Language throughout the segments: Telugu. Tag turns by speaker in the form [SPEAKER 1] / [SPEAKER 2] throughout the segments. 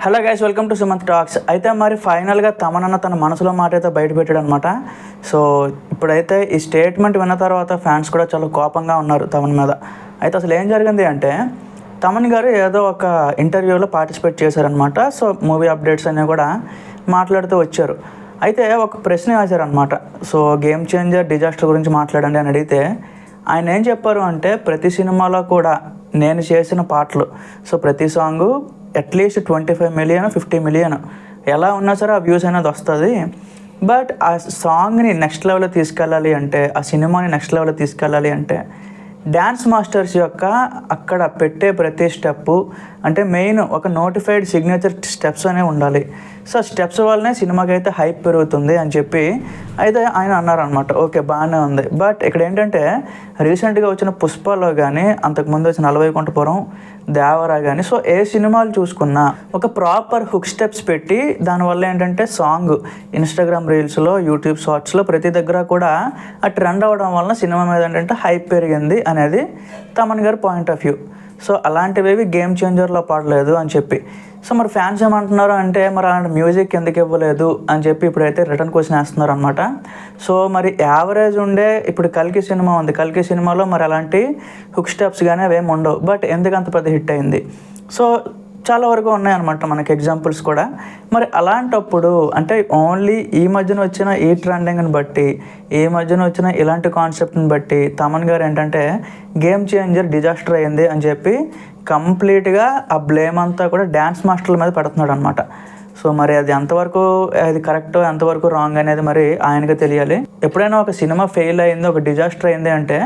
[SPEAKER 1] Hello guys, welcome to Sumanth talks. అయితే మరి ఫైనల్గా తమనన్న తన మనసులో మాట అయితే బయట పెట్టాడు అనమాట. సో ఇప్పుడైతే ఈ స్టేట్మెంట్ విన్న తర్వాత ఫ్యాన్స్ కూడా చాలా కోపంగా ఉన్నారు తమన్ మీద. అయితే అసలు ఏం జరిగింది అంటే, తమన్ గారు ఏదో ఒక ఇంటర్వ్యూలో పార్టిసిపేట్ చేశారనమాట. సో మూవీ అప్డేట్స్ అనేవి కూడా మాట్లాడుతూ వచ్చారు. అయితే ఒక ప్రశ్న వేశారనమాట. సో గేమ్ చేంజర్ డిజాస్టర్ గురించి మాట్లాడండి అని అడిగితే ఆయన ఏం చెప్పారు అంటే, ప్రతి సినిమాలో కూడా నేను చేసిన పాటలు, సో ప్రతి సాంగు అట్లీస్ట్ 25 మిలియన్ 50 మిలియన్ ఎలా ఉన్నా సరే ఆ వ్యూస్ అనేది వస్తుంది. బట్ ఆ సాంగ్ని నెక్స్ట్ లెవెల్లో తీసుకెళ్ళాలి అంటే, ఆ సినిమాని నెక్స్ట్ లెవెల్లో తీసుకెళ్ళాలి అంటే డ్యాన్స్ మాస్టర్స్ యొక్క అక్కడ పెట్టే ప్రతి స్టెప్పు అంటే మెయిన్ ఒక నోటిఫైడ్ సిగ్నేచర్ స్టెప్స్ అనేవి ఉండాలి. సో స్టెప్స్ వల్లనే సినిమాకి అయితే హైప్ పెరుగుతుంది అని చెప్పి అయితే ఆయన అన్నారనమాట. ఓకే, బాగానే ఉంది. బట్ ఇక్కడ ఏంటంటే రీసెంట్గా వచ్చిన పుష్పలో కానీ, అంతకుముందు వచ్చిన అలవైకుంఠపురం, దేవరా కానీ, సో ఏ సినిమాలు చూసుకున్నా ఒక ప్రాపర్ హుక్ స్టెప్స్ పెట్టి దానివల్ల ఏంటంటే సాంగ్ ఇన్స్టాగ్రామ్ రీల్స్లో, యూట్యూబ్ షార్ట్స్లో ప్రతి దగ్గర కూడా ఆ ట్రెండ్ అవ్వడం వలన సినిమా మీద ఏంటంటే హైప్ పెరిగింది అనేది తమన్ గారి పాయింట్ ఆఫ్ వ్యూ. సో అలాంటివి గేమ్ చేంజర్లో పడలేదు అని చెప్పి. సో మరి ఫ్యాన్స్ ఏమంటున్నారు అంటే, మరి అలాంటి మ్యూజిక్ ఎందుకు ఇవ్వలేదు అని చెప్పి ఇప్పుడైతే రిటర్న్ క్వశ్చన్ వేస్తున్నారు అనమాట. సో మరి యావరేజ్ ఉండే ఇప్పుడు కల్కి సినిమా ఉంది. కల్కి సినిమాలో మరి అలాంటి హుక్ స్టెప్స్ కానీ అవేమి ఉండవు. బట్ ఎందుకు అంత పెద్ద హిట్ అయింది? సో చాలా వరకు ఉన్నాయన్నమాట మనకి ఎగ్జాంపుల్స్ కూడా. మరి అలాంటప్పుడు అంటే ఓన్లీ ఈ మధ్యన వచ్చిన ఈ ట్రెండింగ్ని బట్టి, ఈ మధ్యన వచ్చిన ఇలాంటి కాన్సెప్ట్ని బట్టి తమన్ గారు ఏంటంటే గేమ్ చేంజర్ డిజాస్టర్ అయింది అని చెప్పి కంప్లీట్గా ఆ బ్లేమ్ అంతా కూడా డ్యాన్స్ మాస్టర్ల మీద పెడుతున్నాడు అనమాట. సో మరి అది ఎంతవరకు అది కరెక్ట్, ఎంతవరకు రాంగ్ అనేది మరి ఆయనకే తెలియాలి. ఎప్పుడైనా ఒక సినిమా ఫెయిల్ అయింది, ఒక డిజాస్టర్ అయింది అంటే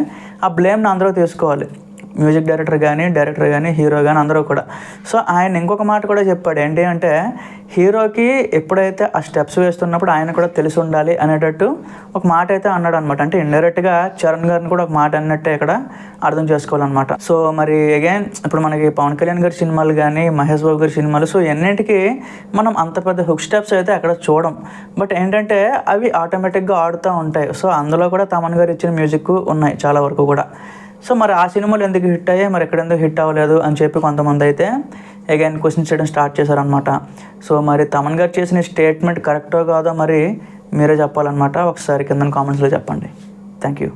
[SPEAKER 1] ఆ బ్లేమ్ని అందరూ తీసుకోవాలి. మ్యూజిక్ డైరెక్టర్ కానీ హీరో కానీ అందరూ కూడా. సో ఆయన ఇంకొక మాట కూడా చెప్పాడు. ఏంటి అంటే, హీరోకి ఎప్పుడైతే ఆ స్టెప్స్ వేస్తున్నప్పుడు ఆయన కూడా తెలిసి ఉండాలి అనేటట్టు ఒక మాట అయితే అన్నాడు అనమాట. అంటే ఇండైరెక్ట్గా చరణ్ గారిని కూడా ఒక మాట అన్నట్టే ఇక్కడ అర్థం చేసుకోవాలన్నమాట. సో మరి అగైన్ ఇప్పుడు మనకి పవన్ కళ్యాణ్ గారి సినిమాలు కానీ, మహేష్ బాబు గారి సినిమాలు, సో ఎన్నింటికి మనం అంత పెద్ద హుక్ స్టెప్స్ అయితే అక్కడ చూడం. బట్ ఏంటంటే అవి ఆటోమేటిక్గా ఆడుతూ ఉంటాయి. సో అందులో కూడా తమన్ గారు ఇచ్చిన మ్యూజిక్ ఉన్నాయి చాలా వరకు కూడా. సో మరి ఆ సినిమాలు ఎందుకు హిట్ అయ్యాయి, మరి ఎక్కడ ఎందుకు హిట్ అవ్వలేదు అని చెప్పి కొంతమంది అయితే అగైన్ క్వశ్చన్ చేయడం స్టార్ట్ చేశారనమాట. సో మరి తమన్ గారు చేసిన స్టేట్మెంట్ కరెక్టో కాదో మరి మీరే చెప్పాలన్నమాట. ఒకసారి కింద కామెంట్స్లో చెప్పండి. Thank you.